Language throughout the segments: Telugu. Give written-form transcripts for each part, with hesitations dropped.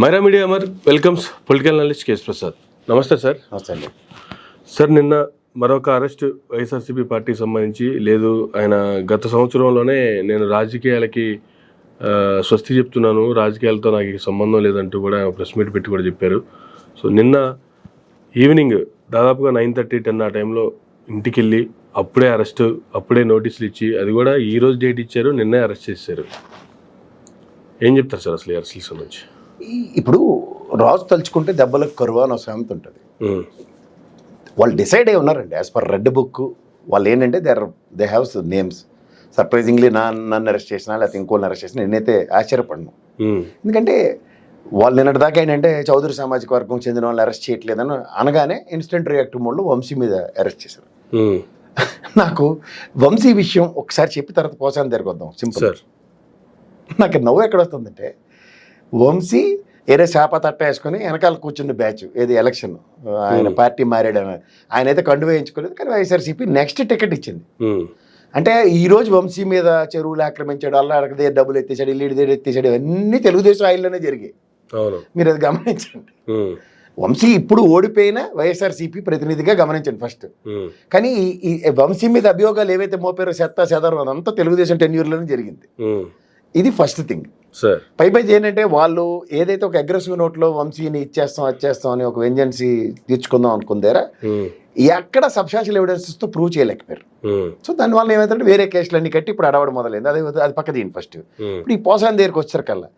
Myra media Amar welcomes political analyst K S Prasad. నమస్తే సార్. నమస్తే అండి. సార్, నిన్న మరొక అరెస్ట్ వైఎస్ఆర్సీపీ పార్టీకి సంబంధించి లేదు, ఆయన గత సంవత్సరంలోనే నేను రాజకీయాలకి స్వస్తి చెప్తున్నాను, రాజకీయాలతో నాకు సంబంధం లేదంటూ కూడా ప్రెస్ మీట్ పెట్టి కూడా చెప్పారు. సో నిన్న ఈవినింగ్ దాదాపుగా 9:30, 10 ఆ టైంలో ఇంటికి వెళ్ళి అప్పుడే అరెస్ట్, అప్పుడే నోటీసులు ఇచ్చి, అది కూడా ఈ రోజు డేట్ ఇచ్చారు, నిన్నే అరెస్ట్ చేశారు. ఏం చెప్తారు సార్ అసలు ఈ అరెస్ట్కి సంబంధించి? ఇప్పుడు రాజు తలుచుకుంటే దెబ్బలకు కరువు అని ఒక సామెత ఉంటుంది. వాళ్ళు డిసైడ్ అయి ఉన్నారండి యాజ్ పర్ రెడ్ బుక్. వాళ్ళు ఏంటంటే దే హ్యావ్ నేమ్స్. సర్ప్రైజింగ్లీ నన్ను అరెస్ట్ చేసినా లేకపోతే ఇంకోళ్ళని అరెస్ట్ చేసినా నేనైతే ఆశ్చర్యపడను. ఎందుకంటే వాళ్ళు నిన్నటి దాకా ఏంటంటే చౌదరి సామాజిక వర్గం చెందిన వాళ్ళు అరెస్ట్ చేయట్లేదని అనగానే ఇన్స్టెంట్ రియాక్టివ్ మోడ్లో వంశీ మీద అరెస్ట్ చేశారు. నాకు వంశీ విషయం ఒకసారి చెప్పి తర్వాత పోసాను తిరగొద్దాం సింపుల్. నాకు నవ్వు ఎక్కడ వస్తుందంటే, వంశీ ఏరే శాప తట్ట వేసుకొని వెనకాల కూర్చున్న బ్యాచ్ ఏది ఎలక్షన్ ఆయన పార్టీ మారాడు ఆయన అయితే కండు వేయించుకోలేదు, కానీ వైఎస్ఆర్సీపీ నెక్స్ట్ టికెట్ ఇచ్చింది. అంటే ఈ రోజు వంశీ మీద చెరువులు ఆక్రమించాడు, అల్లా అడగదే డబ్బులు ఎత్తేసాడు, ఇల్లు ఎత్తేసాడు, ఇవన్నీ తెలుగుదేశం ఆయిల్లోనే జరిగాయి. మీరు అది గమనించండి. వంశీ ఇప్పుడు ఓడిపోయిన వైఎస్ఆర్సీపీ ప్రతినిధిగా గమనించండి ఫస్ట్. కానీ ఈ వంశీ మీద అభియోగాలు ఏవైతే మోపారో చెదారం అదంతా తెలుగుదేశం టెన్యూర్లోనే జరిగింది. ఇది ఫస్ట్ థింగ్. పైపై ఏంటంటే వాళ్ళు ఏదైతే ఒక అగ్రెసివ్ నోట్లో వంశీని వచ్చేస్తాం అని ఒక వెంజెన్సీ తీర్చుకుందాం అనుకుందారా, ఎక్కడ సబ్స్టాన్షియల్ ఎవిడెన్సెస్తో ప్రూవ్ చేయలేకపోయారు. సో దానివల్ల ఏమైతే వేరే కేసులన్నీ కట్టి ఇప్పుడు అడవడం మొదలైంది. అది పక్క దీని ఫస్ట్. ఇప్పుడు ఈ పోసాన్ దగ్గరికి వచ్చారు కల్లా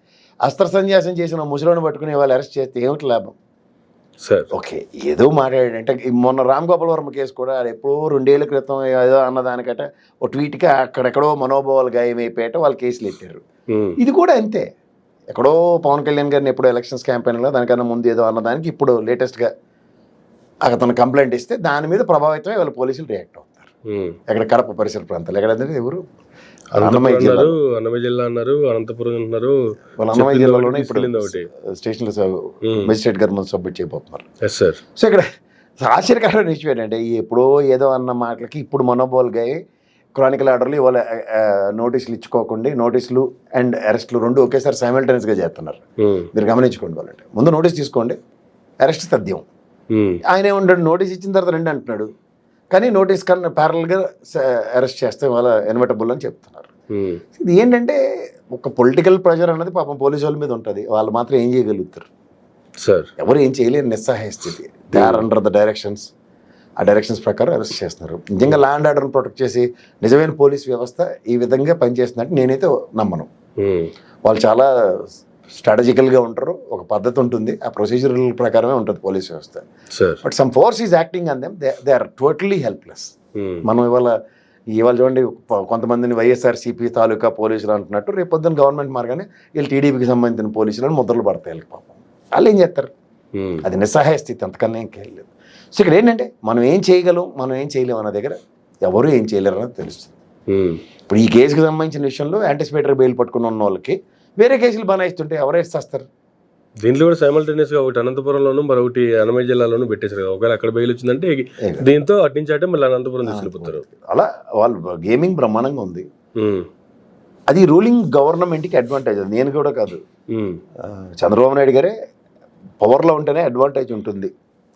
అస్త్ర సన్యాసం చేసిన ముసలోని పట్టుకుని వాళ్ళు అరెస్ట్ చేస్తే ఏమిటి లాభం? ఓకే, ఏదో మాట్లాడాడంటే మొన్న రామ్ గోపాల్ వర్మ కేసు కూడా ఎప్పుడో 2 ఏళ్ల క్రితం ఏదో అన్నదానికట ఒక ట్వీట్గా అక్కడెక్కడో మనోభావాలు గాయమైపోయాట వాళ్ళు కేసులు ఎట్టారు. ఇది కూడా అంతే. ఎక్కడో పవన్ కళ్యాణ్ గారిని ఎప్పుడో ఎలక్షన్స్ క్యాంపెయిన్లో దానికన్నా ముందు ఏదో అన్నదానికి ఇప్పుడు లేటెస్ట్గా అతను కంప్లైంట్ ఇస్తే దాని మీద ప్రభావితమై వాళ్ళ పోలీసులు రియాక్ట్ అవుతారు. ఎక్కడ కడప పరిసర ప్రాంతాలు ఎక్కడంటే ఎవరు అన్నమయ్య జిల్లా అన్నారు, అనంతపురం అంటున్నారు. అన్నమయ్య జిల్లాలోనే ఇప్పుడు స్టేషన్లో మెజిస్ట్రేట్ గారు ముందు సబ్మిట్ చేయబోతున్నారు. సో ఇక్కడ ఆశ్చర్యకరమైన విషయం ఏంటంటే, ఎప్పుడో ఏదో అన్న మాటలకి ఇప్పుడు మనోబోల్గా క్రానికల్ ఆర్డర్లు ఇవాళ నోటీసులు ఇచ్చుకోకుండా నోటీసులు అండ్ అరెస్టులు రెండు ఒకేసారి సైమల్టేనియస్గా చేస్తున్నారు. మీరు గమనించుకోండి. వాళ్ళంటే ముందు నోటీస్ తీసుకోండి, అరెస్ట్ తథ్యం. ఆయన ఏమంటాడు, నోటీస్ ఇచ్చిన తర్వాత 2 అంటున్నాడు, కానీ నోటీస్ కన్నా ప్యారల్గా అరెస్ట్ చేస్తే వాళ్ళ ఇన్వెటబుల్ అని చెప్తున్నారు. ఇది ఏంటంటే ఒక పొలిటికల్ ప్రెషర్ అన్నది పాపం పోలీసు వాళ్ళ మీద ఉంటుంది. వాళ్ళు మాత్రం ఏం చేయగలుగుతారు? ఎవరు ఏం చేయలేని నిస్సహాయ స్థితి. They are under the directions. ఆ డైరెక్షన్స్ ప్రకారం అరెస్ట్ చేస్తున్నారు. నిజంగా లా అండ్ ఆర్డర్ని ప్రొటెక్ట్ చేసి నిజమైన పోలీస్ వ్యవస్థ ఈ విధంగా పనిచేస్తున్నట్టు నేనైతే నమ్మను. వాళ్ళు చాలా స్ట్రాటజికల్గా ఉంటారు, ఒక పద్ధతి ఉంటుంది, ఆ ప్రొసీజరల్ ప్రకారమే ఉంటుంది పోలీస్ వ్యవస్థ. But some force is acting on them, they are totally helpless. మనం ఇవాళ చూడండి, కొంతమందిని వైఎస్ఆర్సీపీ తాలూకా పోలీసులు అంటున్నట్టు రేపు పొద్దున్న గవర్నమెంట్ మార్గానే వీళ్ళు టీడీపీకి సంబంధించిన పోలీసులను ముద్రలు పడతాయి వాళ్ళకి. పాపం వాళ్ళు ఏం చేస్తారు? అది నిస్సహాయ స్థితి, అంతకన్నా ఏం చేయలేదు. సో ఇక్కడ ఏంటంటే మనం ఏం చేయగలం, మనం ఏం చేయలేము అన్న దగ్గర ఎవరు ఏం చేయలేరు అన్నది తెలుస్తుంది. ఇప్పుడు ఈ కేసుకి సంబంధించిన విషయంలో యాంటిసిపేటరీ బెయిల్ పట్టుకుని ఉన్న వాళ్ళకి వేరే కేసులు బనాయిస్తుంటే ఎవరు వేసేస్తారు? దీంట్లో కూడా సైమల్టేనియస్గా ఒకటి అనంతపురంలోను మరొకటి అన్నమయ్య జిల్లాలోనూ పెట్టేశారు కదా. ఒకవేళ అక్కడ బెయిల్ వచ్చిందంటే దీంతో అటు నుంచి అంటే మళ్ళీ అనంతపురం తీసుకెళ్ళిపోతారు. అలా వాళ్ళు గేమింగ్ బ్రహ్మాండంగా ఉంది. అది రూలింగ్ గవర్నమెంట్కి అడ్వాంటేజ్. అది నేను కూడా కాదు, చంద్రబాబు నాయుడు గారే పవర్లో ఉంటేనే అడ్వాంటేజ్ ఉంటుంది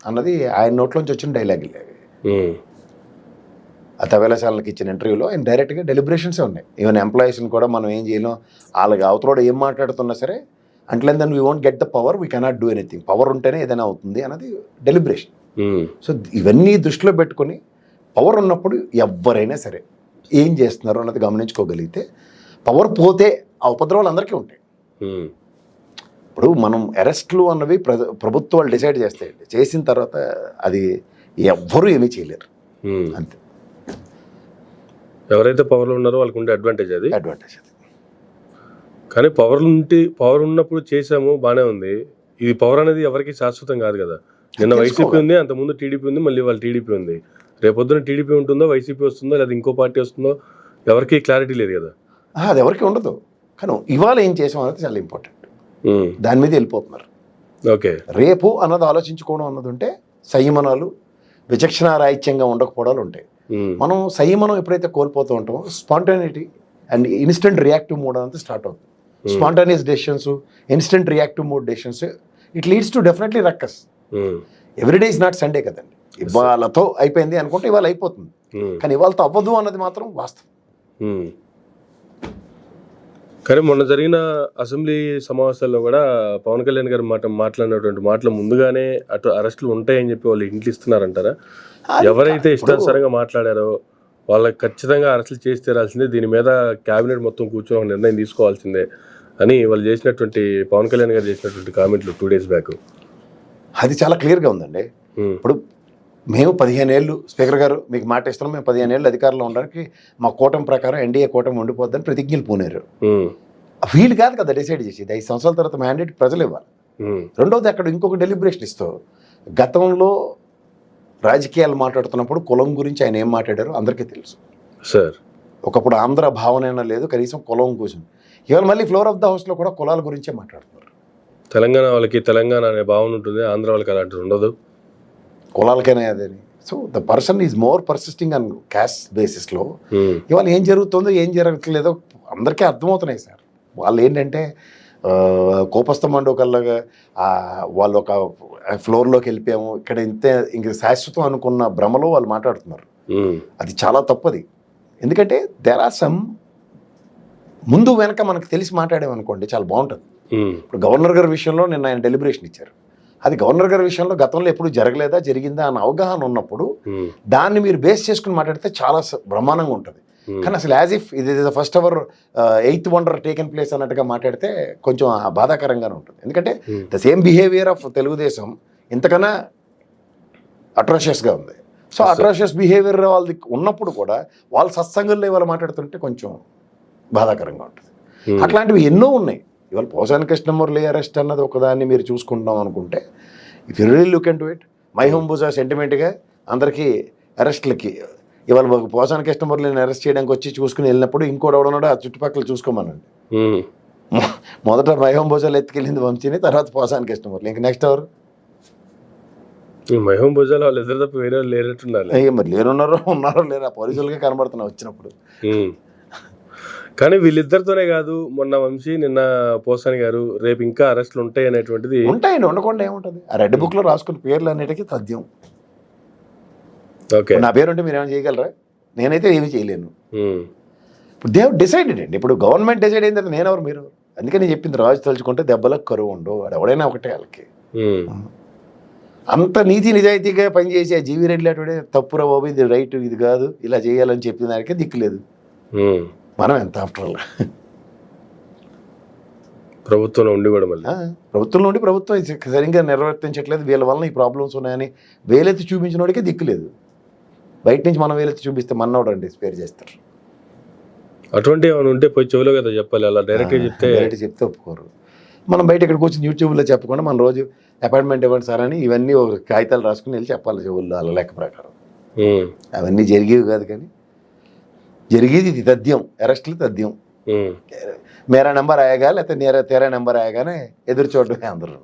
అన్నది ఆయన నోట్లోంచి వచ్చిన డైలాగ్. ఆ తవేళశాలకి ఇచ్చిన ఇంటర్వ్యూలో ఆయన డైరెక్ట్గా డెలిబరేషన్సే ఉన్నాయి. ఈవెన్ ఎంప్లాయీస్ని కూడా మనం ఏం చేయలేం, వాళ్ళకి అవతలోడు ఏం మాట్లాడుతున్నా సరే అంట్లే then we won't get the power, we cannot do anything, power ఉంటేనే ఏదైనా అవుతుంది అన్నది డెలిబరేషన్. సో ఇవన్నీ దృష్టిలో పెట్టుకుని పవర్ ఉన్నప్పుడు ఎవరైనా సరే ఏం చేస్తున్నారు అన్నది గమనించుకోగలిగితే, పవర్ పోతే ఆ ఉపద్రవాలు అందరికీ ఉంటాయి. ఇప్పుడు మనం అరెస్ట్లు అన్నవి ప్రభుత్వాలు డిసైడ్ చేస్తాయండి, చేసిన తర్వాత అది ఎవ్వరూ ఏమీ చేయలేరు అంతే. ఎవరైతే పవర్లో ఉన్నారో వాళ్ళకు ఉండే అడ్వాంటేజ్ అది. కానీ పవర్ ఉన్నప్పుడు చేసాము బాగానే ఉంది. ఇది పవర్ అనేది ఎవరికి శాశ్వతం కాదు కదా. నిన్న వైసీపీ ఉంది, అంతకుముందు టీడీపీ ఉంది, మళ్ళీ వాళ్ళు టీడీపీ ఉంది. రేపొద్దున టీడీపీ ఉంటుందో, వైసీపీ వస్తుందో, లేదా ఇంకో పార్టీ వస్తుందో ఎవరికి క్లారిటీ లేదు కదా. అది ఎవరికి ఉండదు. కానీ ఇవాళ ఏం చేసాం అనేది చాలా ఇంపార్టెంట్. దాని మీద వెళ్ళిపోతున్నారు. ఓకే, రేపు అన్నది ఆలోచించుకోవడం అన్నది ఉంటే సంయమనాలు, విచక్షణారాహిత్యంగా ఉండకపోవడాలు ఉంటాయి. మనం సంయమనం ఎప్పుడైతే కోల్పోతూ ఉంటామో spontaneity and instant reactive mode అంతా స్టార్ట్ అవుతుంది. Spontaneous decisions, instant reactive mode decisions, it leads to definitely ruckus. Everyday is not Sunday కదండి. ఇవాళతో అయిపోయింది అనుకుంటే ఇవాళ అయిపోతుంది, కానీ ఇవాళతో అవ్వదు అన్నది మాత్రం వాస్తవం. కానీ మొన్న జరిగిన అసెంబ్లీ సమావేశాల్లో కూడా పవన్ కళ్యాణ్ గారు మాట్లాడినటువంటి మాటలు ముందుగానే అటు అరెస్టులు ఉంటాయని చెప్పి వాళ్ళు ఇంట్లు ఇస్తున్నారంటారా? ఎవరైతే ఇష్టానుసారంగా మాట్లాడారో వాళ్ళకి ఖచ్చితంగా అరెస్టులు చేసి తీరాల్సిందే, దీని మీద క్యాబినెట్ మొత్తం కూర్చొని ఒక నిర్ణయం తీసుకోవాల్సిందే అని వాళ్ళు చేసినటువంటి పవన్ కళ్యాణ్ గారు చేసినటువంటి కామెంట్లు 2 days బ్యాక్, అది చాలా క్లియర్గా ఉందండి. ఇప్పుడు మేము 15 ఏళ్ళు స్పీకర్ గారు మీకు మాట ఇస్తున్నాం, మేము 15 ఏళ్ళు అధికారంలో ఉండడానికి మా కూటమి ప్రకారం ఎన్డీఏ కూటమి ఉండిపోద్దని ప్రతిజ్ఞలు పూనారు. వీళ్ళు కాదు కదా డిసైడ్ చేసేది. 5 సంవత్సరాల తర్వాత మ్యాండేట్ ప్రజలు ఇవ్వాలి. రెండోది అక్కడ ఇంకొక డెలిబరేషన్ ఇస్తూ, గతంలో రాజకీయాలు మాట్లాడుతున్నప్పుడు కులం గురించి ఆయన ఏం మాట్లాడారో అందరికీ తెలుసు సార్. ఒకప్పుడు ఆంధ్ర భావన లేదు, కనీసం కులం కూర్చొని. ఇవాళ మళ్ళీ ఫ్లోర్ ఆఫ్ ద హౌస్లో కూడా కులాల గురించే మాట్లాడుతున్నారు. తెలంగాణ వాళ్ళకి తెలంగాణ అనే భావన ఉంటుంది, ఆంధ్ర వాళ్ళకి అలాంటిది ఉండదు, కులాలకైనా అదేని. So the person is more persisting on caste బేసిస్లో. ఇవాళ ఏం జరుగుతుందో ఏం జరగట్లేదో అందరికీ అర్థమవుతున్నాయి సార్. వాళ్ళు ఏంటంటే కోపస్థ మండోకల్లాగా వాళ్ళు ఒక ఫ్లోర్లోకి వెళ్ళిపోయాము, ఇక్కడ ఇంక శాశ్వతం అనుకున్న భ్రమలో వాళ్ళు మాట్లాడుతున్నారు. అది చాలా తప్పది. ఎందుకంటే దెర్ ఆర్ సమ్ ముందు వెనక మనకు తెలిసి మాట్లాడామనుకోండి చాలా బాగుంటుంది. ఇప్పుడు గవర్నర్ గారి విషయంలో నిన్న ఆయన డెలిబరేషన్ ఇచ్చారు. అది గవర్నర్ గారి విషయంలో గతంలో ఎప్పుడు జరగలేదా జరిగిందా అన్న అవగాహన ఉన్నప్పుడు దాన్ని మీరు బేస్ చేసుకుని మాట్లాడితే చాలా బ్రహ్మాండంగా ఉంటుంది. కానీ అసలు యాజ్ ఇఫ్ ఇది first our 8th wonder taken place అన్నట్టుగా మాట్లాడితే కొంచెం బాధాకరంగానే ఉంటుంది. ఎందుకంటే the same behaviour of Telugu Desam ఇంతకన్నా అట్రాషియస్గా ఉంది. సో అట్రాషియస్ బిహేవియర్ వాళ్ళది ఉన్నప్పుడు కూడా వాళ్ళు సత్సంగంలో ఇవాళ మాట్లాడుతుంటే కొంచెం బాధాకరంగా ఉంటుంది. అట్లాంటివి ఎన్నో ఉన్నాయి. ఇవాళ పోసాని కృష్ణమురళి అరెస్ట్ అన్నది ఒకదాన్ని మీరు చూసుకుంటాం అనుకుంటే, if you really look into it, my home బుజా సెంటిమెంట్గా అందరికీ అరెస్ట్లకి ఇవాళ పోసాని కృష్ణమురళిని అరెస్ట్ చేయడానికి వచ్చి చూసుకుని వెళ్ళినప్పుడు ఇంకోటి ఎవడన్నాడో ఆ చుట్టుపక్కల చూసుకోమనండి. మొదట మై హోమ్ బుజాలు ఎత్తుకెళ్ళింది వంశీని, తర్వాత పోసాని కృష్ణమురళి, ఇంక నెక్స్ట్ ఎవరు? మై హోమ్ బుజాలో వాళ్ళు ఇద్దరు తప్ప వేరే లేనట్టున్నారు. మరి ఉన్నారో లేరు, ఆ పోలీసులకే కనబడుతున్నా వచ్చినప్పుడు. కానీ వీళ్ళిద్దరితోనే కాదు, మొన్న వంశీ నిన్న పోసాని గారు, రేపు ఇంకా అరెస్టులు ఉంటాయి అనేటువంటిది. ఉంటాయండి, ఉండకుండా ఏముంటుంది. ఆ రెడ్ బుక్లో రాసుకున్న పేర్లు అన్నిటికీ తథ్యం. ఓకే, నా పేరు ఉంటే మీరు ఏమైనా చేయగలరా? నేనైతే ఏమీ చేయలేను. ఇప్పుడు దే డిసైడెడ్ అండి. ఇప్పుడు గవర్నమెంట్ డిసైడ్ అయిన తర్వాత నేనెవరు మీరు? అందుకని నేను చెప్పింది, రాజు తలుచుకుంటే దెబ్బలకు కరువు ఉండవు. ఎవడైనా ఒకటే వాళ్ళకి. అంత నీతి నిజాయితీగా పనిచేసి ఆ జీవి రెడ్డి అటుడే తప్పురా బాబు, ఇది రైట్, ఇది కాదు, ఇలా చేయాలని చెప్పిన దానికే దిక్కులేదు. మనం ఎంత ఆఫ్టర్ ఆల్ ప్రభుత్వంలో ఉండి కూడా మళ్ళీ ప్రభుత్వంలో ఉండి ప్రభుత్వం సరిగ్గా నిర్వర్తించట్లేదు, వీళ్ళ వలన ఈ ప్రాబ్లమ్స్ ఉన్నాయని వేలెత్తి చూపించిన వాడికే దిక్కులేదు. బయట నుంచి మనం వేలెత్తి చూపిస్తే మనోడు అండి స్పేర్ చేస్తారు. అటువంటి ఏమైనా ఉంటే పోయి చెవులో కదా చెప్పాలి, అలా డైరెక్ట్ చెప్తే ఒప్పుకోరు. మనం బయట ఇక్కడికి వచ్చి యూట్యూబ్లో చెప్పకుండా మనం రోజు అపాయింట్మెంట్ ఇవ్వండి సార్ అని ఇవన్నీ ఒక కాగితాలు రాసుకుని వెళ్ళి చెప్పాలి చెవుల్లో అలా లెక్క ప్రకారం. అవన్నీ జరిగేవి కాదు, కానీ జరిగేది ఇది తథ్యం. అరెస్టులు తథ్యం. మేరా నెంబర్ ఆయాగా లేకపోతే తేరా నెంబర్ ఆయాగానే ఎదురు చూడటమే అందరూ,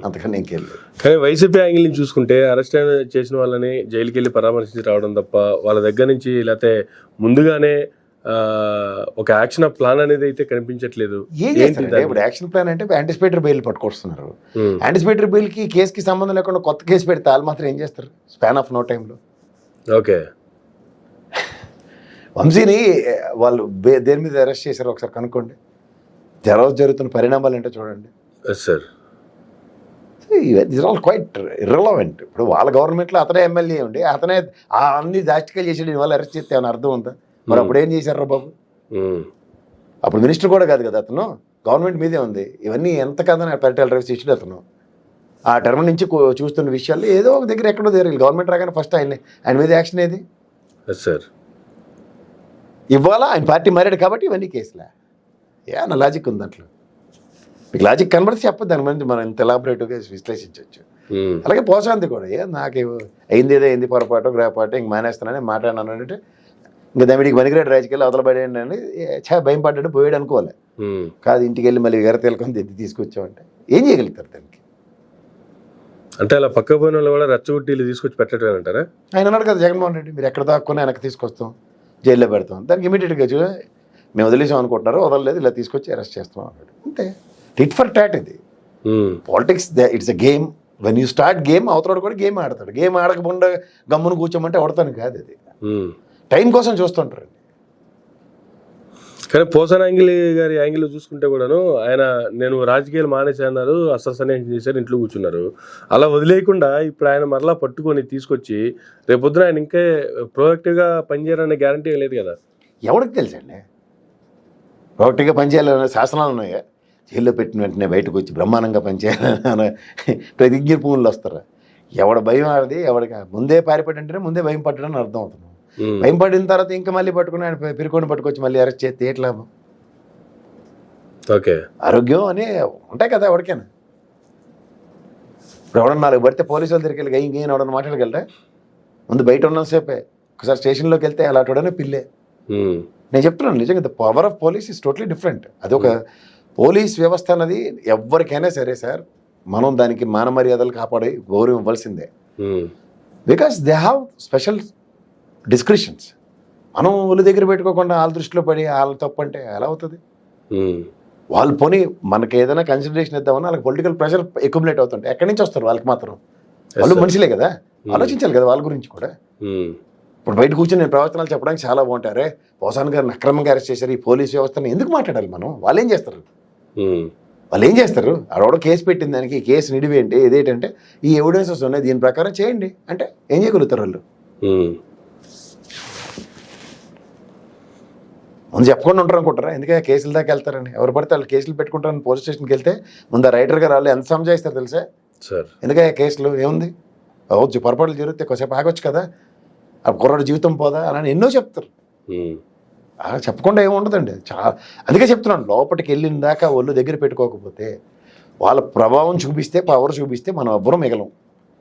అంతకన్నా ఇంకెళ్ళి. కానీ వైసీపీ యాంగిల్ నుంచి చూసుకుంటే అరెస్ట్ చేసిన వాళ్ళని జైలుకి వెళ్ళి పరామర్శించి రావడం తప్ప వాళ్ళ దగ్గర నుంచి లేకపోతే ముందుగానే ఒక యాక్షన్ ప్లాన్ అనేది అయితే కనిపించట్లేదు. ఇప్పుడు యాక్షన్ ప్లాన్ అంటే యాంటిసిపేటరీ బెయిల్ పట్టుకొస్తున్నారు. యాంటిసిపేటరీ బెయిల్కి కేసుకి సంబంధం లేకుండా కొత్త కేసు పెడితే వాళ్ళు మాత్రం ఏం చేస్తారు స్పాన్ ఆఫ్ నో టైంలో? ఓకే, వంశీని వాళ్ళు దేని మీద అరెస్ట్ చేశారు ఒకసారి కనుక్కోండి. జరుగుతున్న పరిణామాలు ఏంటో చూడండి sir. Is all quite irrelevant. ఇప్పుడు వాళ్ళ గవర్నమెంట్లో అతనే ఎమ్మెల్యే ఉండి అతనే అన్ని దాష్టికలు చేసాడు, వాళ్ళు అరెస్ట్ చేస్తే ఏమైనా అర్థం ఉందా? మరి అప్పుడు ఏం చేశారు బాబు? అప్పుడు మినిస్టర్ కూడా కాదు కదా అతను, గవర్నమెంట్ మీదే ఉంది. ఇవన్నీ ఎంత కదని పరిటాల రవి శిష్యుడు అతను. ఆ టర్మ్ నుంచి చూస్తున్న విషయాలు ఏదో ఒక దగ్గర ఎక్కడో జరిగింది. గవర్నమెంట్ రాగానే ఫస్ట్ ఆయన మీద యాక్షన్ ఏది సార్? ఇవాళ ఆయన పార్టీ మారాడు కాబట్టి ఇవన్నీ కేసులే. ఏమన్నా లాజిక్ ఉంది అట్లా? మీకు లాజిక్ కనబడితే చెప్పదు, దాని గురించి మనం ఇంత ఎలాబరేటివ్గా విశ్లేషించవచ్చు. అలాగే పోసాంది కూడా నాకు అయింది ఏదో అయింది పొరపాటు గ్రహపాటు ఇంక మానేస్తానని మాట్లాడినాను అంటే ఇంకా దానికి పనికిరాడు రాజకీయాలు అవతల పడేయండి అని భయం పడ్డాడు, పోయాడు అనుకోవాలి. కాదు ఇంటికి వెళ్ళి మళ్ళీ ఎగర తేలుకొని తెచ్చి తీసుకొచ్చామంటే ఏం చేయగలుగుతారు దానికి? అంటే అలా పక్క పోయిన వాళ్ళు కూడా రచ్చగుట్టీలు తీసుకొచ్చి పెట్టడం అంటారా? ఆయన అన్నాడు కదా జగన్మోహన్ రెడ్డి, మీరు ఎక్కడ దాక్కున్నా వెనక్కి తీసుకొస్తాం, జైల్లో పెడతాం. దానికి ఇమీడియట్గా మేము వదిలేసాం అనుకుంటున్నారు, వదలలేదు, ఇలా తీసుకొచ్చి అరెస్ట్ చేస్తున్నాం అన్నాడు. అంతే, టిట్ ఫర్ టాట్ ఇది. Politics it's a game. When you start game, అవతల కూడా గేమ్ ఆడతాడు. గేమ్ ఆడకుండా గమ్మును కూర్చోమంటే ఆడతాను కాదు అది. టైం కోసం చూస్తుంటారు. కానీ పోసాన గారి యాంగిల్ చూసుకుంటే కూడాను ఆయన నేను రాజకీయాలు మానేశారు, అసలు చేశారు, ఇంట్లో కూర్చున్నారు. అలా వదిలేయకుండా ఇప్పుడు ఆయన మరలా పట్టుకొని తీసుకొచ్చి రేపొద్దున ఆయన ఇంకా ప్రొడక్టివ్గా పనిచేయాలనే గ్యారంటీ లేదు కదా. ఎవరికి తెలుసండి ప్రొడక్టివ్గా పనిచేయాలనే శాసనాలు ఉన్నాయా? జైల్లో పెట్టిన వెంటనే బయటకు వచ్చి బ్రహ్మాండంగా పనిచేయాలని ప్రతిజ్ఞ పూలు వస్తారా? ఎవడ భయం ఆడది, ఎవడికి ముందే పారిపడంటేనే ముందే భయం పట్టడని అర్థం అవుతుంది. భయం పడిన తర్వాత ఇంకా మళ్ళీ పట్టుకుని ఆయన పిరుకొని పట్టుకొచ్చి మళ్ళీ అరెస్ట్ చేస్తే ఎట్లా? ఓకే, ఆరోగ్యం అని ఉంటాయి కదా ఎవరికైనా. ఇప్పుడు ఎవడన్నా 4 పడితే పోలీసు వాళ్ళు దగ్గరికి వెళ్ళి ఇంకేం ఎవడన్నా మాట్లాడగలరా? ముందు బయట ఉన్నసేపే, ఒకసారి స్టేషన్లోకి వెళ్తే అలా అటుడనే పిల్లే. నేను చెప్తున్నాను నిజంగా, the power of police is totally different. అది ఒక పోలీస్ వ్యవస్థ అన్నది ఎవరికైనా సరే సార్, మనం దానికి మాన మర్యాదలు కాపాడి గౌరవం ఇవ్వాల్సిందే. Because they have special discretions. మనం ఒళ్ళు దగ్గర పెట్టుకోకుండా వాళ్ళ దృష్టిలో పడి వాళ్ళ తప్పు అంటే ఎలా అవుతుంది? వాళ్ళు పోనీ మనకి ఏదైనా కన్సిడరేషన్ ఇద్దామని వాళ్ళకి పొలిటికల్ ప్రెషర్ అక్యుములేట్ అవుతుంటే ఎక్కడి నుంచి వస్తారు? వాళ్ళకి మాత్రం వాళ్ళు మనుషులే కదా, ఆలోచించాలి కదా వాళ్ళ గురించి కూడా. ఇప్పుడు బయట కూర్చొని నేను ప్రవర్తనలు చెప్పడానికి చాలా బాగుంటారే, పోసాన్ గారిని అక్రమంగా అరెస్ట్ చేశారు, ఈ పోలీస్ వ్యవస్థను ఎందుకు మాట్లాడాలి మనం? వాళ్ళు ఏం చేస్తారు? ఆడోడ కేసు పెట్టిన దానికి ఈ కేసు నిడివేంటి, ఇదేంటంటే ఈ ఎవిడెన్సెస్ ఉన్నాయి, దీని ప్రకారం చేయండి అంటే ఏం చేయగలుగుతారు వాళ్ళు? ముందు చెప్పకుండా ఉంటారు అనుకుంటారా? ఎందుకంటే కేసుల దాకా వెళ్తారని. ఎవరు పడితే వాళ్ళు కేసులు పెట్టుకుంటారని పోలీస్ స్టేషన్కి వెళ్తే ముందు ఆ రైటర్ గారు వాళ్ళు ఎంత సంజాయిస్తారు తెలుసా? ఎందుకంటే కేసులు ఏముంది, పొరపాట్లు జరిగితే కొంచెంసేపు ఆగొచ్చు కదా, ఆ కుర్రాడు జీవితం పోదా అని ఎన్నో చెప్తారు. చెప్పకుండా ఏముండదండి. అందుకే చెప్తున్నాను, లోపలికి వెళ్ళిన దాకా ఒళ్ళు దగ్గర పెట్టుకోకపోతే, వాళ్ళ ప్రభావం చూపిస్తే, పవర్ చూపిస్తే మనం ఎవ్వరూ మిగలం.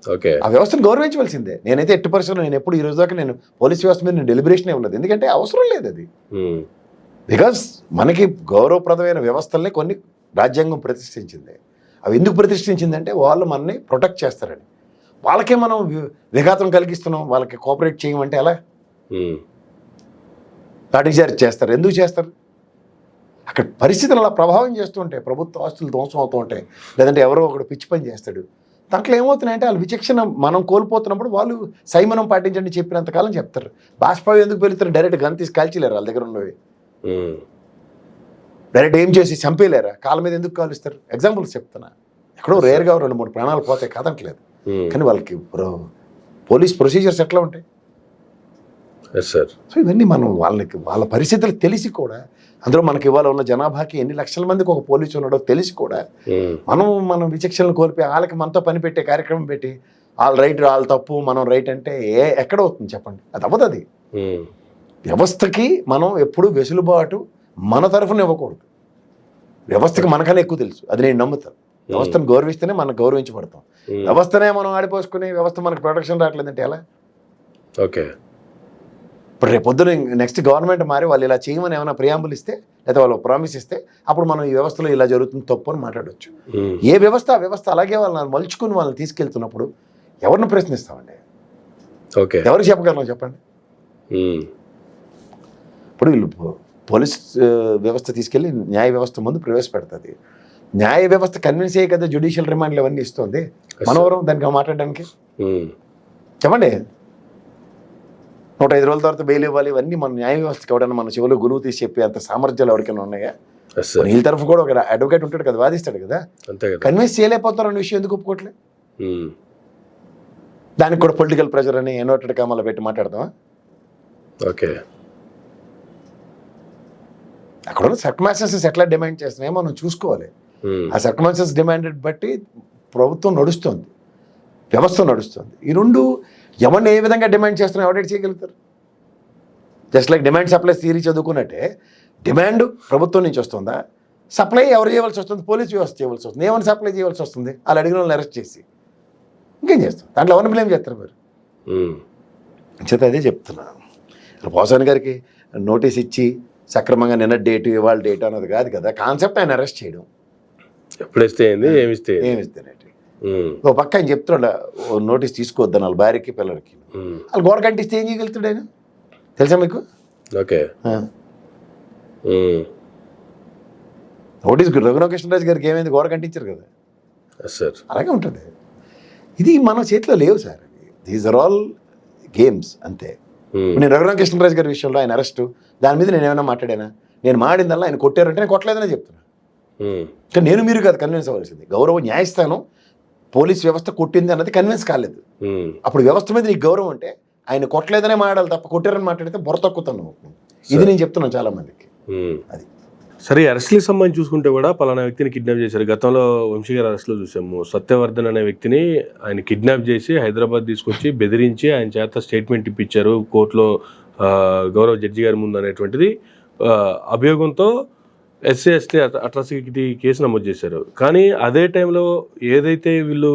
ఓకే, ఆ వ్యవస్థను గౌరవించవలసిందే. నేనైతే ఎట్టి పరిస్థితుల్లో నేను ఎప్పుడు ఈ రోజు దాకా నేను పోలీస్ వ్యవస్థ మీద నేను డెలిబరేషన్ ఉండదు, ఎందుకంటే అవసరం లేదు అది. బికాస్ మనకి గౌరవప్రదమైన వ్యవస్థల్ని కొన్ని రాజ్యాంగం ప్రతిష్ఠించింది. అవి ఎందుకు ప్రతిష్ఠించిందంటే వాళ్ళు మనని ప్రొటెక్ట్ చేస్తారని. వాళ్ళకే మనం విఘాతం కలిగిస్తున్నాం, వాళ్ళకి కోఆపరేట్ చేయమంటే ఎలా? లాఠీచార్జ్ చేస్తారు. ఎందుకు చేస్తారు? అక్కడ పరిస్థితులు అలా ప్రభావం చేస్తూ ఉంటాయి, ప్రభుత్వ ఆస్తులు ధ్వంసం అవుతూ ఉంటాయి, లేదంటే ఎవరో ఒకడు పిచ్చి పని చేస్తాడు. దాంట్లో ఏమవుతున్నాయంటే వాళ్ళు విచక్షణ మనం కోల్పోతున్నప్పుడు వాళ్ళు సంయమనం పాటించండి చెప్పినంతకాలం చెప్తారు. బాష్పావి ఎందుకు పెరుగుతారు? డైరెక్ట్ గన్ తీసి కాల్చిలేరు, వాళ్ళ దగ్గర ఉన్నవి డైరెక్ట్ ఏం చేసి చంపేయలేరా? కాళ్ళ మీద ఎందుకు కాలుస్తారు? ఎగ్జాంపుల్స్ చెప్తున్నా. ఎక్కడో రేర్గా 2-3 ప్రాణాలు పోతాయి కాదంటలేదు, కానీ వాళ్ళకి పోలీస్ ప్రొసీజర్స్ ఎట్లా ఉంటాయి? సో ఇవన్నీ మనం వాళ్ళ పరిస్థితులు తెలిసి కూడా, అందులో మనకి ఇవాళ ఉన్న జనాభాకి ఎన్ని లక్షల మందికి ఒక పోలీసు ఉన్నాడో తెలిసి కూడా మనం విచక్షణలు కోల్పోయి వాళ్ళకి మనతో పని పెట్టే కార్యక్రమం పెట్టి వాళ్ళ రైట్ వాళ్ళ తప్పు మనం రైట్ అంటే ఎక్కడ అవుతుంది చెప్పండి? అది అవ్వదు. అది వ్యవస్థకి మనం ఎప్పుడు వెసులుబాటు మన తరఫున ఇవ్వకూడదు. వ్యవస్థకి మనకన్నా ఎక్కువ తెలుసు, అది నేను నమ్ముతాను. వ్యవస్థను గౌరవిస్తేనే మనం గౌరవించబడతాం. వ్యవస్థనే మనం ఆడిపోసుకుని వ్యవస్థ మనకు ప్రొటెక్షన్ రావట్లేదంటే ఎలా? ఓకే, ఇప్పుడు రేపు పొద్దున నెక్స్ట్ గవర్నమెంట్ మారి వాళ్ళు ఇలా చేయమని ఏమైనా ప్రియాంబుల్ ఇస్తే, లేదా వాళ్ళు ప్రామిస్ ఇస్తే, అప్పుడు మనం ఈ వ్యవస్థలో ఇలా జరుగుతుంది తప్పు అని మాట్లాడవచ్చు. ఏ వ్యవస్థ ఆ వ్యవస్థ అలాగే వాళ్ళని మలుచుకుని వాళ్ళని తీసుకెళ్తున్నప్పుడు ఎవరిని ప్రశ్నిస్తామండి? ఓకే, ఎవరికి చెప్పగలం చెప్పండి? ఇప్పుడు వీళ్ళు పోలీస్ వ్యవస్థ తీసుకెళ్ళి న్యాయ వ్యవస్థ ముందు ప్రవేశపెడుతుంది. న్యాయ వ్యవస్థ కన్విన్స్ అయ్యే కదా జ్యుడిషియల్ రిమాండ్లు అవన్నీ ఇస్తుంది. మనవరం దానికి మాట్లాడడానికి చెప్పండి. 105 రోజుల తర్వాత బెయిల్ ఇవ్వాలి, ఇవన్నీ మన న్యాయ వ్యవస్థకి ఎవడన్నా మన చెవులో గురువు తీసి చెప్పి అంత సామర్థ్యాలు ఎవరికైనా ఉన్నాయా? వీళ్ళ తరఫు కూడా ఒక అడ్వకేట్ ఉంటాడు కదా, వాదిస్తాడు కదా. కన్విన్స్ చేయలేకపోతారు అనే విషయం ఎందుకు ఒప్పుకోవట్లే? దానికి కూడా పొలిటికల్ ప్రెషర్ అని ఎన్నోటెడ్ కామాలో పెట్టి మాట్లాడతామా? ఓకే, అక్కడ ఉన్న సర్కమ్స్టాన్సెస్ ఎట్లా డిమాండ్ చేస్తున్నాయో మనం చూసుకోవాలి. ఆ సర్కమ్స్టాన్సెస్ డిమాండెడ్ బట్టి ప్రభుత్వం నడుస్తుంది, వ్యవస్థ నడుస్తుంది. ఈ రెండు ఎవరిని ఏ విధంగా డిమాండ్ చేస్తున్నారో ఎవడేట్ చేయగలుగుతారు? Just like demand supply theory చదువుకున్నట్టే, డిమాండ్ ప్రభుత్వం నుంచి వస్తుందా, సప్లై ఎవరు చేయవలసి వస్తుంది? పోలీస్ వ్యవస్థ చేయవలసి వస్తుంది. ఏమైనా సప్లై చేయవలసి వస్తుంది? వాళ్ళు అడిగిన వాళ్ళని అరెస్ట్ చేసి ఇంకేం చేస్తాం? దాంట్లో ఎవరిని బ్లేమ్ చేస్తారు మీరు? చేత అదే చెప్తున్నాను. పోసాని గారికి నోటీస్ ఇచ్చి సక్రమంగా నిన్న డేటు ఇవాళ డేటు అన్నది కాదు కదా కాన్సెప్ట్. ఆయన అరెస్ట్ చేయడం ఎప్పుడేస్తే ఏమిస్తేనేటి ఓ పక్క ఆయన చెప్తున్నాడు నోటీస్ తీసుకోవద్దని వాళ్ళ భార్యకి పిల్లలకి. వాళ్ళు గోడ కంటిస్తే ఏం చేయగలుగుతాడు ఆయన? తెలుసా మీకు? ఓకే, నోటీస్ రఘురామకృష్ణరాజు గారికి ఏమైంది, గోడ కంటించారు కదా, సార్ అలాగే ఉంటుంది. ఇది మన చేతిలో లేవు sir, these are all games అంతే. నేను రఘురామకృష్ణరాజు గారి విషయంలో ఆయన అరెస్టు దాని మీద నేను ఏమైనా మాట్లాడానా? నేను మాడిందల్లా ఆయన కొట్టారంటే నేను కొట్టలేదనే చెప్తున్నా. కానీ నేను మీరు కాదు కన్విన్స్ అవ్వాల్సింది. గౌరవ న్యాయస్థానం పోలీస్ వ్యవస్థ కొట్టింది అన్నది కన్విన్స్ కాలేదు. అప్పుడు వ్యవస్థ మీద నీకు గౌరవం అంటే ఆయన కొట్టలేదనే మాట్లాడాలి తప్ప కొట్టారని మాట్లాడితే బుర్ర తక్కుతాను. ఇది నేను చెప్తున్నాను చాలా మందికి. అది సరే, అరెస్ట్లకు సంబంధించి చూసుకుంటే కూడా పలానా వ్యక్తిని కిడ్నాప్ చేశారు. గతంలో వంశీ గారి అరెస్ట్లో చూసాము. సత్యవర్ధన్ అనే వ్యక్తిని ఆయన కిడ్నాప్ చేసి హైదరాబాద్ తీసుకొచ్చి బెదిరించి ఆయన చేత స్టేట్మెంట్ ఇప్పించారు కోర్టులో గౌరవ జడ్జి గారి ముందు అనేటువంటిది అభియోగంతో ఎస్సీ ఎస్టీ అట్రాసిటీ కేసు నమోదు చేశారు. కానీ అదే టైంలో ఏదైతే వీళ్ళు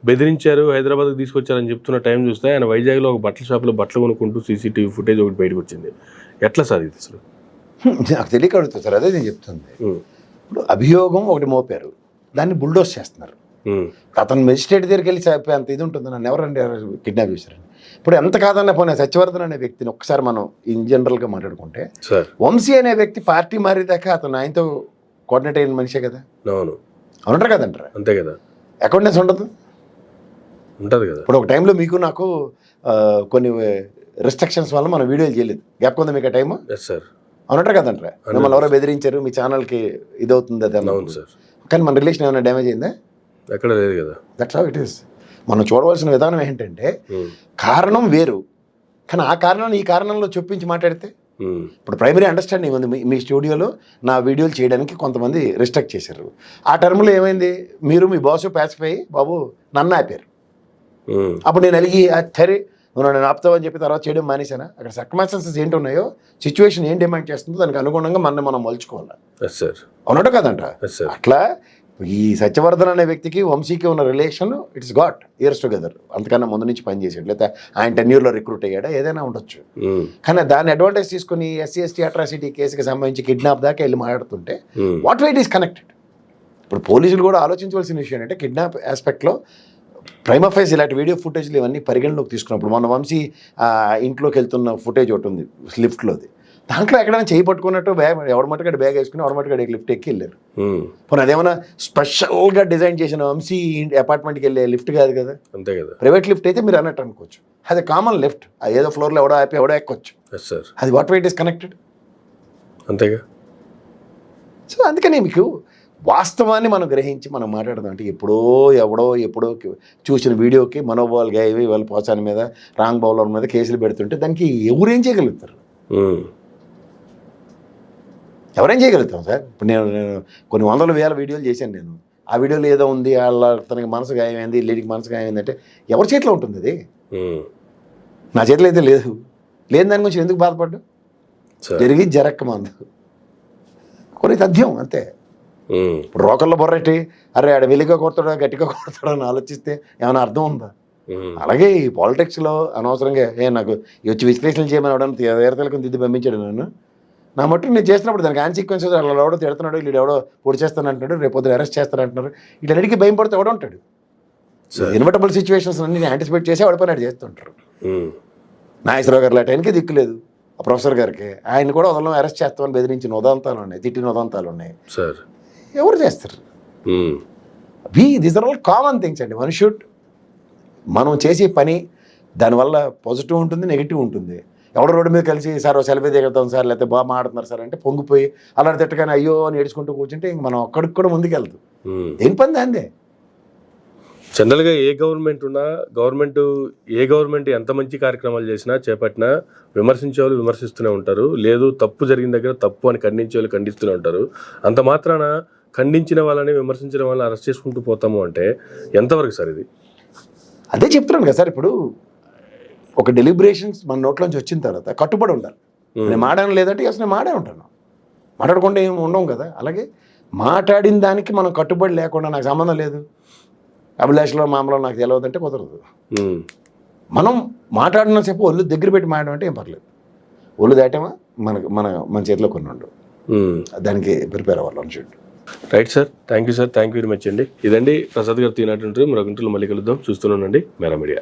బెదిరించారు హైదరాబాద్కి తీసుకొచ్చారని చెప్తున్న టైం చూస్తే ఆయన వైజాగ్లో ఒక బట్టల షాప్లో బట్టలు కొనుక్కుంటూ సీసీటీవీ ఫుటేజ్ ఒకటి బయటకు వచ్చింది. ఎట్లా సార్ ఇది అసలు? నాకు తెలియక అడుగుతుంది సార్, అదే నేను చెప్తుంది. ఇప్పుడు అభియోగం ఒకటి మోపారు, దాన్ని బుల్డోస్ చేస్తున్నారు. అతను మెజిస్ట్రేట్ దగ్గరికి వెళ్ళి అంత ఇది ఉంటుంది, నన్ను ఎవరండి కిడ్నాప్ చేశారని. ఇప్పుడు ఎంత కాదన్నా పోనీ సత్యవర్ధన్ అనే వ్యక్తిని ఒక్కసారి మనం ఇన్ జనరల్గా మాట్లాడుకుంటే, వంశీ అనే వ్యక్తి పార్టీ మారేదాకా అతను ఆయనతో కోఆర్డినేట్ అయిన మనిషే కదా. అవును, అవునంటారు కదంటారా? అంతే కదా, అకౌంటెన్స్ ఉండదు ఉంటుంది కదా. ఇప్పుడు ఒక టైంలో మీకు నాకు కొన్ని రిస్ట్రిక్షన్స్ వల్ల మనం వీడియోలు చేయలేదు, గ్యాప్ కొందా మీకు ఆ టైము? సార్ అవునంటారు కదంటారా? మిమ్మల్ని ఎవరో బెదిరించారు, మీ ఛానల్కి ఇది అవుతుంది అది అన్న. అవును సార్. కానీ మన రిలేషన్ ఏమైనా డ్యామేజ్ అయిందా? ఎక్కడ లేదు కదా. That's how it is. మనం చూడవలసిన విధానం ఏంటంటే కారణం వేరు, కానీ ఆ కారణాన్ని ఈ కారణంలో చొప్పించి మాట్లాడితే ఇప్పుడు ప్రైమరీ అండర్స్టాండింగ్ ఉంది. మీ స్టూడియోలో నా వీడియోలు చేయడానికి కొంతమంది రిస్ట్రిక్ట్ చేశారు. ఆ టర్మ్లో ఏమైంది, మీరు మీ బాస్ పాసిఫై బాబు నన్ను ఆపారు. అప్పుడు నేను అలిగి సరే నువ్వు నన్ను ఆపుతావని చెప్పి తర్వాత చేయడం మానేశానా? అక్కడ సర్కమ్స్టాన్సెస్ ఏంటి ఉన్నాయో, సిచ్యువేషన్ ఏం డిమాండ్ చేస్తుందో దానికి అనుగుణంగా మనం మలుచుకోవాలి. అవునట్టు కదంట. అట్లా ఈ సత్యవర్ధన్ అనే వ్యక్తికి వంశీకి ఉన్న relation it's got years together. అంతకన్నా ముందు నుంచి పనిచేసాడు, లేదా ఆయన టెన్యూర్లో రిక్రూట్ అయ్యాడా, ఏదైనా ఉండొచ్చు. కానీ దాన్ని అడ్వాంటేజ్ తీసుకుని ఎస్సీ ఎస్టీ అట్రాసిటీ కేసుకి సంబంధించి కిడ్నాప్ దాకా వెళ్ళి మాట్లాడుతుంటే what way it is connected. ఇప్పుడు పోలీసులు కూడా ఆలోచించవలసిన విషయం ఏంటంటే కిడ్నాప్ ఆస్పెక్ట్లో ప్రైమ్ అఫైర్స్ ఇలాంటి వీడియో ఫుటేజ్లు ఇవన్నీ పరిగణలోకి తీసుకున్నప్పుడు మన వంశీ ఇంట్లోకి వెళ్తున్న ఫుటేజ్ ఒకటి ఉంది లిఫ్ట్లోది, దాంట్లో ఎక్కడైనా చేయి పట్టుకున్నట్టు బ్యాగ్ ఎవడ మట్టుగా బ్యాగ్ వేసుకుని ఎవడ మట్టుగా లిఫ్ట్ ఎక్కి వెళ్ళారు. పోనీ అదేమన్నా స్పెషల్గా డిజైన్ చేసిన వంశీ అపార్ట్మెంట్కి వెళ్ళే లిఫ్ట్ కాదు కదా, అంతే కదా. ప్రైవేట్ లిఫ్ట్ అయితే మీరు అన్నట్టు అనుకోవచ్చు, అది కామన్ లిఫ్ట్, ఏదో ఫ్లోర్లో ఎవడో ఆపి ఎవడో ఎక్కొచ్చు. అది what way it is connected, అంతేగా. సో అందుకని మీకు వాస్తవాన్ని మనం గ్రహించి మనం మాట్లాడదాం. అంటే ఎప్పుడో చూసిన వీడియోకి మనోభావాలు గాయవి వాళ్ళ పోసాని మీద రాంగ్ బౌలర్ మీద కేసులు పెడుతుంటే దానికి ఎవరేం చేయగలుగుతారు? ఎవరేం చేయగలుగుతాం సార్? ఇప్పుడు నేను కొన్ని వందల వేల వీడియోలు చేశాను. నేను ఆ వీడియోలో ఏదో ఉంది, వాళ్ళ తనకి మనసు గాయమైంది, లేడీకి మనసు గాయమైంది అంటే ఎవరి చేతిలో ఉంటుంది అది? నా చేతిలో అయితే లేదు. లేని దాని గురించి ఎందుకు బాధపడ్డా? జరిగి జరక్క మందు కొన్ని తథ్యం అంతే. ఇప్పుడు రోకల్లో బొర్రెట్టి అరే ఆడ వెలిగా కొడతాడా గట్టిగా కొడతాడా అని ఆలోచిస్తే ఏమైనా అర్థం ఉందా? అలాగే ఈ పాలిటిక్స్లో అనవసరంగా నాకు వచ్చి విశ్లేషణలు చేయమని అవడానికి తీర్థలకు దిద్ది పంపించాడు. నా మట్టు నేను చేసినప్పుడు దానికి కాన్సిక్వెన్సెస్ అలా ఎవడో తిడుతున్నాడు, వీడు ఎవడో పొడి చేస్తాను అంటున్నాడు, రేపు పొద్దున అరెస్ట్ చేస్తాను అంటున్నారు. వీటన్నిటికీ భయం పడితే ఎవడో ఉంటాడు. ఇన్వర్టబుల్ సిచ్యువేషన్స్ అన్ని యాంటిసిపేట్ చేసి ఎవడిపోయినాడు చేస్తుంటారు. నాగేశ్వరరావు గారు లాంటి దిక్కులేదు, ఆ ప్రొఫెసర్ గారికి ఆయన కూడా వదలం అరెస్ట్ చేస్తామని బెదిరించిన ఉదాంతాలు ఉన్నాయి, తిట్టిన ఉదాంతాలు ఉన్నాయి. ఎవరు చేస్తారు? These are all common things అండి. మనం చేసే పని దానివల్ల పాజిటివ్ ఉంటుంది, నెగిటివ్ ఉంటుంది. ఎవడో రోడ్డు మీద కలిసి సార్ సెల్ఫీ దిగుతాం సార్, లేకపోతే బాగా మాట్లాడుతున్నారు సార్ అంటే పొంగిపోయి అలా తిట్టగానే అయ్యో అని ఏడ్చుకుంటూ కూర్చుంటే ఇంక మనం అక్కడికి కూడా ముందుకెళ్తాం. ఏం పని దాందే. జనరల్గా ఏ గవర్నమెంట్ ఉన్నా ఏ గవర్నమెంట్ ఎంత మంచి కార్యక్రమాలు చేసినా చేపట్టినా విమర్శించే వాళ్ళు విమర్శిస్తూనే ఉంటారు, లేదు తప్పు జరిగిన దగ్గర తప్పు అని ఖండించే వాళ్ళు ఖండిస్తూనే ఉంటారు. అంత మాత్రాన ఖండించిన వాళ్ళని విమర్శించిన వాళ్ళని అరెస్ట్ చేసుకుంటూ పోతాము అంటే ఎంతవరకు సార్ ఇది? అదే చెప్తున్నాను కదా సార్. ఇప్పుడు ఒక డెలిబరేషన్స్ మన నోట్లోంచి వచ్చిన తర్వాత కట్టుబడి ఉండాలి. నేను మాట్లాడను లేదంటే అసలు నేను మాడే ఉంటాను, మాట్లాడకుండా ఏమి ఉండవు కదా. అలాగే మాట్లాడిన దానికి మనం కట్టుబడి లేకుండా నాకు సంబంధం లేదు, అభిలాషలో మామలో నాకు తెలియదంటే కుదరదు. మనం మాట్లాడినంతసేపు ఒళ్ళు దగ్గర పెట్టి మాట్లాడడం అంటే ఏం పర్లేదు. ఒళ్ళు దాటామా మన చేతిలో కొన్ని ఉండవు, దానికి ప్రిపేర్ అవ్వాలి అని చూడండి. Right sir, thank you sir, thank you very much అండి. ఇదండి ప్రసాద్ గారు తీనట్టు మరొక ఇంట్లో మళ్ళీ కలుద్దాం. చూస్తూనే ఉండండి మేరా మీడియా.